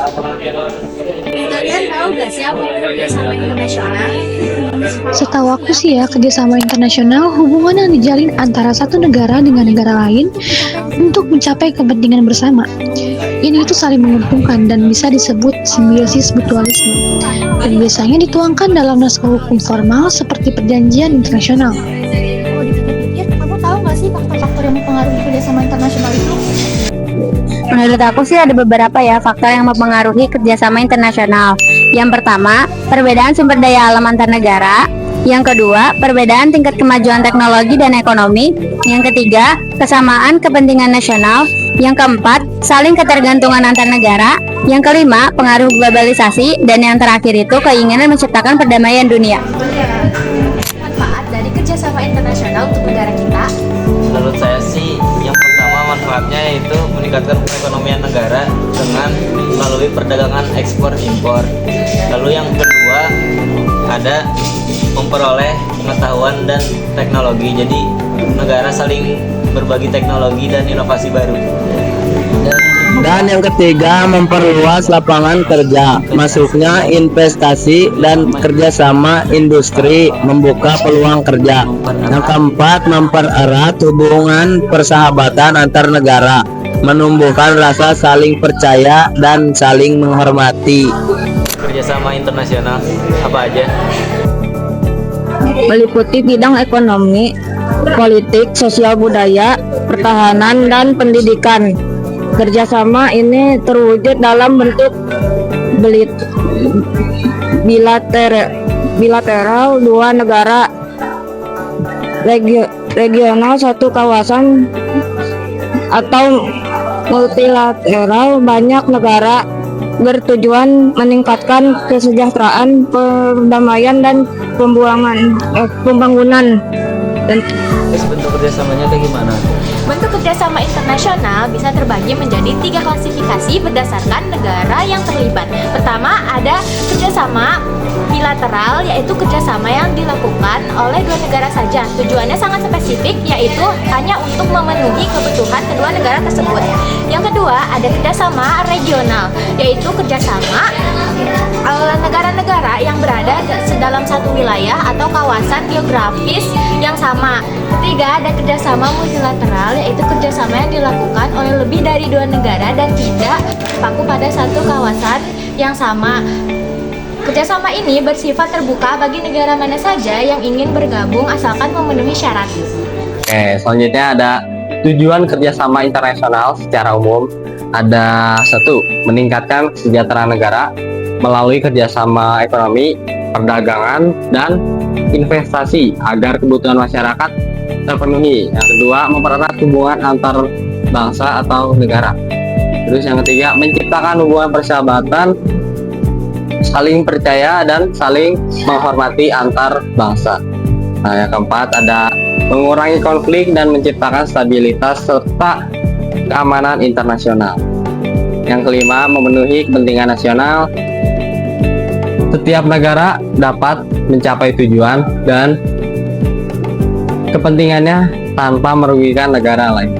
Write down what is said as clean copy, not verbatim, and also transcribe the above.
Kalian tahu gak sih apa itu kerjasama internasional? Setahu aku sih ya, kerjasama internasional hubungan yang dijalin antara satu negara dengan negara lain untuk mencapai kepentingan bersama. Ini itu saling menguntungkan dan bisa disebut simbiosis mutualisme. Dan biasanya dituangkan dalam naskah hukum formal seperti perjanjian internasional. Kalau dipikir-pikir, kamu tahu gak sih faktor-faktor yang mempengaruhi kerjasama internasional itu? Menurut aku sih ada beberapa ya faktor yang mempengaruhi kerjasama internasional. Yang pertama, perbedaan sumber daya alam antar negara. Yang kedua, perbedaan tingkat kemajuan teknologi dan ekonomi. Yang ketiga, kesamaan kepentingan nasional. Yang keempat, saling ketergantungan antar negara. Yang kelima, pengaruh globalisasi. Dan yang terakhir itu keinginan menciptakan perdamaian dunia. Manfaat dari kerjasama internasional untuk negara kita. Menurut saya sih yang pertama manfaatnya yaitu meningkatkan perekonomian negara dengan melalui perdagangan ekspor impor. Lalu yang kedua ada memperoleh pengetahuan dan teknologi. Jadi negara saling berbagi teknologi dan inovasi baru. Dan yang ketiga, memperluas lapangan kerja, masuknya investasi dan kerjasama industri, membuka peluang kerja. Yang keempat, mempererat hubungan persahabatan antar negara, menumbuhkan rasa saling percaya dan saling menghormati. Kerjasama internasional apa aja? Meliputi bidang ekonomi, politik, sosial budaya, pertahanan, dan pendidikan. Kerjasama ini terwujud dalam bentuk bilateral dua negara, regional satu kawasan, atau multilateral banyak negara, bertujuan meningkatkan kesejahteraan, perdamaian, dan pembangunan. Dan Bentuk kerjasamanya kayak gimana? Bentuk kerjasama internasional bisa terbagi menjadi 3 klasifikasi berdasarkan negara yang terlibat. Pertama, ada kerjasama bilateral, yaitu kerjasama yang dilakukan oleh 2 negara saja. Tujuannya sangat spesifik, yaitu hanya untuk memenuhi kebutuhan kedua negara tersebut. Yang kedua, ada kerjasama regional, yaitu kerjasama negara-negara yang berada dalam satu wilayah atau kawasan geografis yang sama. Ketiga, ada kerjasama multilateral, yaitu kerjasama yang dilakukan oleh lebih dari 2 negara dan tidak terpaku pada satu kawasan yang sama. Kerjasama ini bersifat terbuka bagi negara mana saja yang ingin bergabung asalkan memenuhi syarat. Oke, selanjutnya ada tujuan kerjasama internasional secara umum. Ada satu, meningkatkan kesejahteraan negara melalui kerjasama ekonomi, perdagangan, dan investasi agar kebutuhan masyarakat terpenuhi. Yang kedua, mempererat hubungan antar bangsa atau negara. Terus yang ketiga, menciptakan hubungan persahabatan, saling percaya, dan saling menghormati antar bangsa. Nah, yang keempat ada mengurangi konflik dan menciptakan stabilitas serta keamanan internasional. Yang kelima, memenuhi kepentingan nasional. Setiap negara dapat mencapai tujuan dan kepentingannya tanpa merugikan negara lain.